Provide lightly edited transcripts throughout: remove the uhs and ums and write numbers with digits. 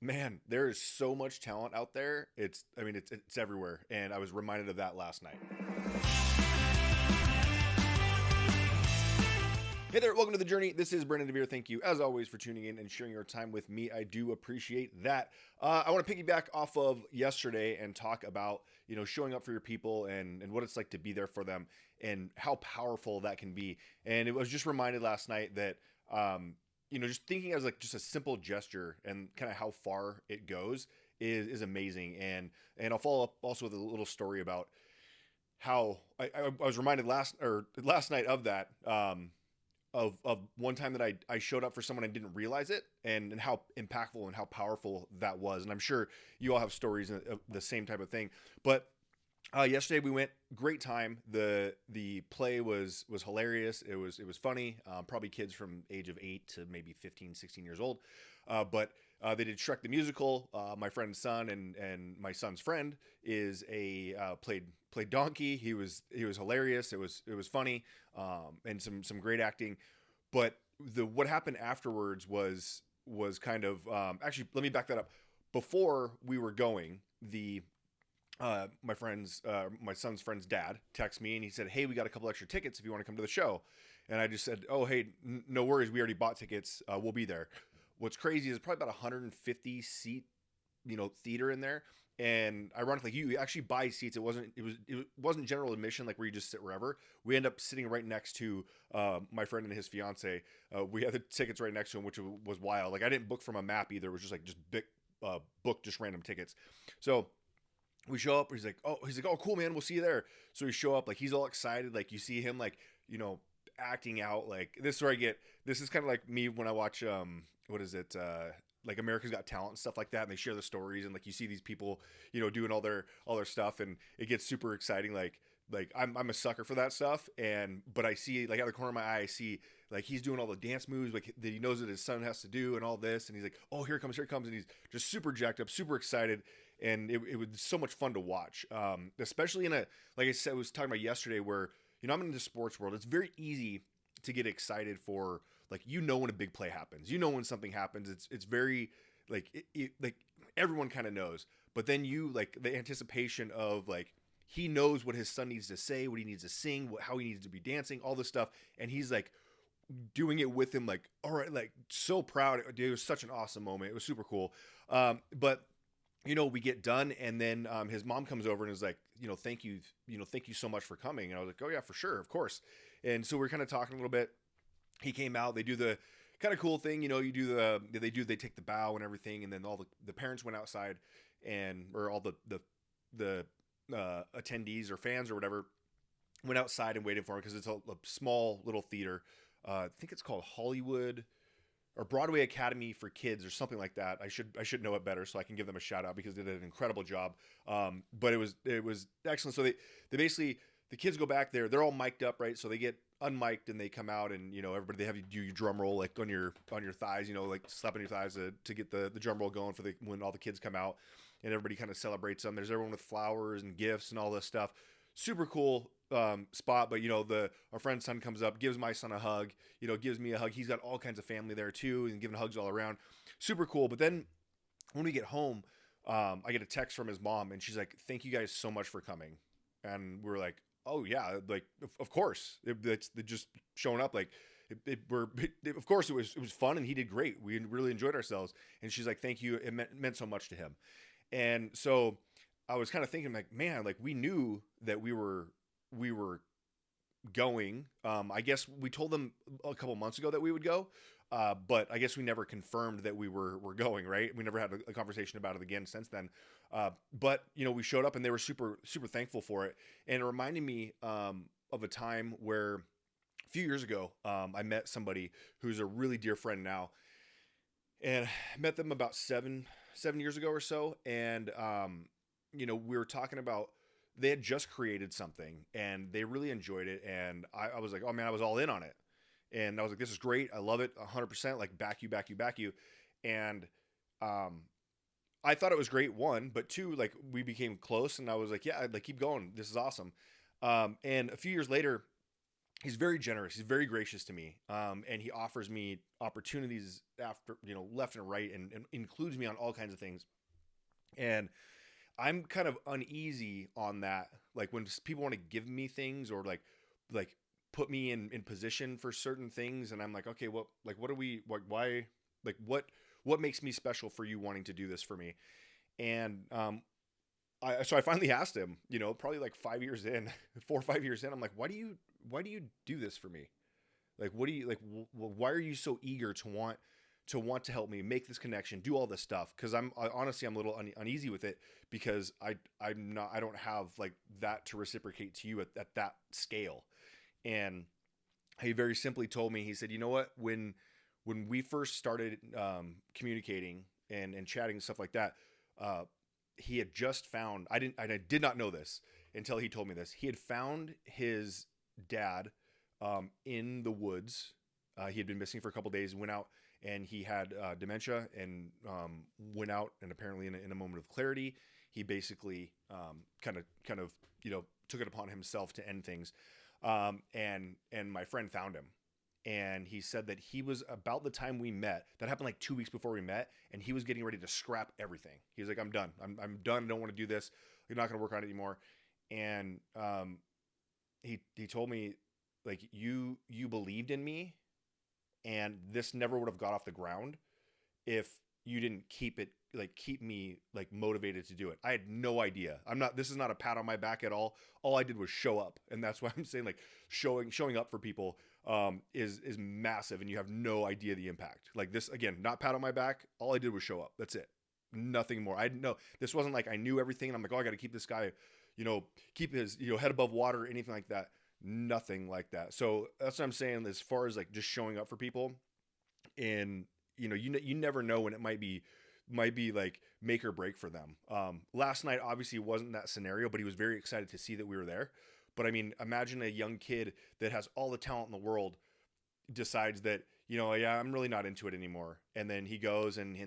Man, there is so much talent out there. It's everywhere, and I was reminded of that last night. Hey there, welcome to the journey. This is Brandon DeVere. Thank you, as always, for tuning in and sharing your time with me. I do appreciate that. I want to piggyback off of yesterday and talk about showing up for your people and what it's like to be there for them and how powerful that can be. And it was just reminded last night that just thinking as like just a simple gesture and kind of how far it goes is amazing. And I'll follow up also with a little story about how I was reminded last night of that. Of one time that I showed up for someone and didn't realize it, and how impactful and how powerful that was. And I'm sure you all have stories of the same type of thing. But yesterday we went, great time. The play was hilarious. It was funny. Probably kids from age of 8 to maybe 15, 16 years old. But they did Shrek the musical. My friend's son and my son's friend is played Donkey. He was hilarious. It was funny, and some great acting. But what happened afterwards was kind of actually, let me back that up. Before we were going, my son's friend's dad texted me and he said, "Hey, we got a couple extra tickets if you want to come to the show." And I just said, "Oh, hey, no worries. We already bought tickets. We'll be there." What's crazy is probably about 150 seat, theater in there. And ironically, you actually buy seats. It wasn't general admission, like where you just sit wherever. We end up sitting right next to my friend and his fiance. We had the tickets right next to him, which was wild. Like I didn't book from a map either. It was just big, book just random tickets. So we show up. He's like, "Oh, cool, man. We'll see you there." So we show up. Like he's all excited. Like you see him, like acting out. Like this is where I get. This is kind of like me when I watch what is it? Like America's Got Talent and stuff like that, and they share the stories, and like you see these people, doing all their stuff, and it gets super exciting. Like I'm a sucker for that stuff, but I see like out of the corner of my eye, I see like he's doing all the dance moves like that he knows that his son has to do, and all this, and he's like, "Oh, here it comes," and he's just super jacked up, super excited, and it was so much fun to watch, especially in a, like I said, I was talking about yesterday, where I'm in the sports world. It's very easy to get excited for, like, when a big play happens, when something happens. It's very like like everyone kind of knows, but then like the anticipation of like he knows what his son needs to say, what he needs to sing, how he needs to be dancing, all this stuff, and he's like doing it with him, like, all right, like so proud. It was such an awesome moment. It was super cool. But we get done, and then his mom comes over and is like, thank you so much for coming. And I was like, "Oh yeah, for sure, of course." And so we're kind of talking a little bit. He came out. They do the kind of cool thing, they take the bow and everything, and then all the parents went outside, or all the attendees or fans or whatever went outside and waited for him, because it's a small little theater. I think it's called Hollywood or Broadway Academy for Kids or something like that. I should know it better, so I can give them a shout out, because they did an incredible job. But it was excellent. So they basically, the kids go back there. They're all mic'd up, right? So they get unmiked and they come out, and everybody, they have you do your drum roll like on your thighs, like slapping your thighs to get the drum roll going for when all the kids come out, and everybody kind of celebrates them. There's everyone with flowers and gifts and all this stuff. Super cool spot. But our friend's son comes up, gives my son a hug, gives me a hug. He's got all kinds of family there too, and giving hugs all around. Super cool. But then when we get home, I get a text from his mom, and she's like, "Thank you guys so much for coming." And we're like, "Oh yeah, like of course." It's just showing up, like of course it was fun, and he did great. We really enjoyed ourselves. And she's like, "Thank you. It meant so much to him." And so I was kind of thinking, like, man, like we knew that we were going. I guess we told them a couple months ago that we would go, but I guess we never confirmed that we're going. Right? We never had a conversation about it again since then. But we showed up, and they were super super thankful for it, and it reminded me of a time where a few years ago I met somebody who's a really dear friend now, and I met them about seven years ago or so, and we were talking about, they had just created something and they really enjoyed it, and I was like, "Oh man, I was all in on it." And I was like, "This is great. I love it 100%. Like back you." And I thought it was great, one, but two, like we became close, and I was like, "Yeah, like keep going. This is awesome." And a few years later, he's very generous. He's very gracious to me. And he offers me opportunities after, left and right, and includes me on all kinds of things. And I'm kind of uneasy on that. Like when people want to give me things, or like put me in position for certain things. And I'm like, okay, well, like, what are we, like, why, like, what makes me special for you wanting to do this for me? And, so I finally asked him, probably like 5 years in, 4 or 5 years in, I'm like, why do you do this for me? Like, what do you like? Why are you so eager to help me make this connection, do all this stuff? Because honestly, I'm a little uneasy with it, because I don't have like that to reciprocate to you at that scale. And he very simply told me, he said, you know what, when we first started communicating and chatting and stuff like that, he had just found, I did not know this until he told me this. He had found his dad in the woods. He had been missing for a couple days, went out, and he had dementia, and went out, and apparently in a moment of clarity, he basically kind of took it upon himself to end things. And my friend found him, and he said that he was, about the time we met, that happened like 2 weeks before we met, and he was getting ready to scrap everything. He was like, I'm done. I'm done. I don't want to do this. You're not going to work on it anymore. And he told me, like, you believed in me, and this never would have got off the ground if you didn't keep me like motivated to do it. I had no idea. This is not a pat on my back at all. All I did was show up. And that's why I'm saying, like, showing up for people is massive, and you have no idea the impact. Like, this, again, not pat on my back. All I did was show up. That's it. Nothing more. I didn't know. This wasn't like I knew everything, and I'm like, oh, I got to keep this guy, keep his, head above water, or anything like that. Nothing like that. So that's what I'm saying, as far as like just showing up for people. And you never know when it might be like make or break for them. Last night obviously wasn't that scenario, but he was very excited to see that we were there. But I mean, imagine a young kid that has all the talent in the world decides that, yeah, I'm really not into it anymore. And then he goes and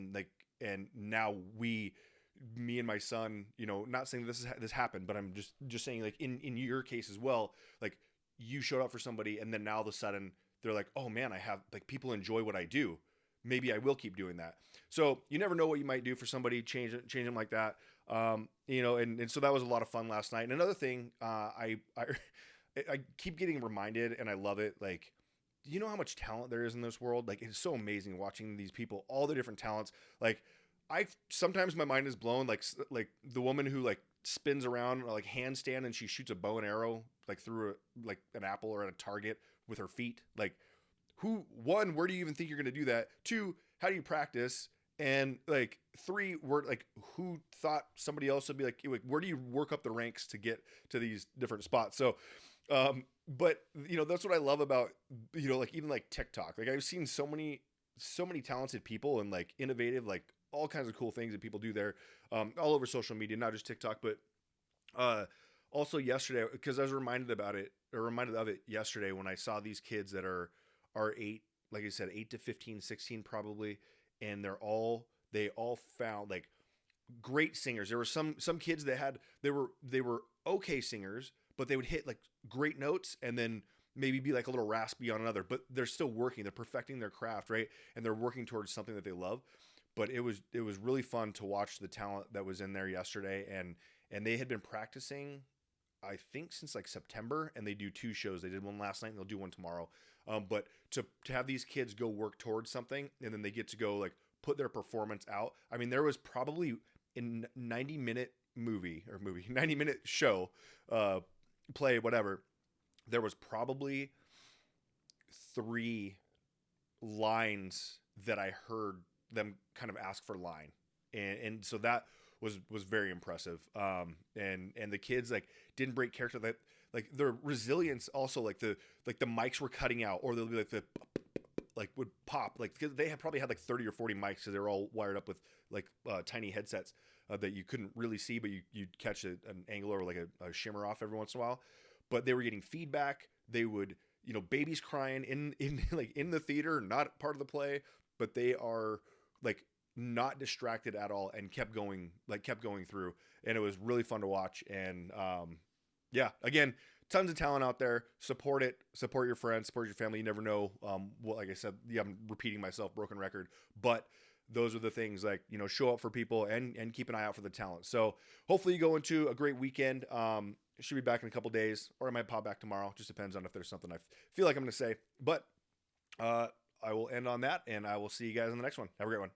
now me and my son, not saying this happened, but I'm just saying, like, in your case as well, like, you showed up for somebody, and then now all of a sudden they're like, oh man, I have, like, people enjoy what I do. Maybe I will keep doing that. So you never know what you might do for somebody, change them like that. And so that was a lot of fun last night. And another thing, I keep getting reminded, and I love it. Like, you know how much talent there is in this world? Like, it's so amazing watching these people, all the different talents. Like, sometimes my mind is blown. Like the woman who like spins around, or like handstand, and she shoots a bow and arrow like through like an apple or at a target with her feet. Like, where do you even think you're going to do that? 2, how do you practice? And like 3, who thought somebody else would be like, where do you work up the ranks to get to these different spots? So, but that's what I love about, like, even like TikTok. Like, I've seen so many talented people, and like innovative, like all kinds of cool things that people do there, all over social media, not just TikTok, but, also yesterday, because I was reminded of it yesterday when I saw these kids that are 8, like I said, 8 to 15, 16 probably. And they all found like great singers. There were some kids that they were okay singers, but they would hit like great notes, and then maybe be like a little raspy on another, but they're still working, they're perfecting their craft, right? And they're working towards something that they love. But it was really fun to watch the talent that was in there yesterday. And they had been practicing, I think, since like September, and they do 2 shows. They did one last night, and they'll do one tomorrow. But to have these kids go work towards something, and then they get to go like put their performance out. I mean, there was probably in 90-minute 90-minute show, play, whatever. There was probably 3 lines that I heard them kind of ask for line. And so that was very impressive. And the kids like didn't break character, that like their resilience also, like the mics were cutting out, or they'll be like like would pop, like, because they probably had like 30 or 40 mics, because they're all wired up with like tiny headsets that you couldn't really see, but you'd catch an angle or like a shimmer off every once in a while. But they were getting feedback. They would, babies crying in like in the theater, not part of the play, but they are like not distracted at all, and kept going through. And it was really fun to watch. And yeah, again, tons of talent out there. Support it. Support your friends. Support your family. You never know. Like I said, yeah, I'm repeating myself, broken record. But those are the things, like, show up for people and keep an eye out for the talent. So hopefully you go into a great weekend. Should be back in a couple days, or I might pop back tomorrow. Just depends on if there's something I feel like I'm going to say. But I will end on that, and I will see you guys in the next one. Have a great one.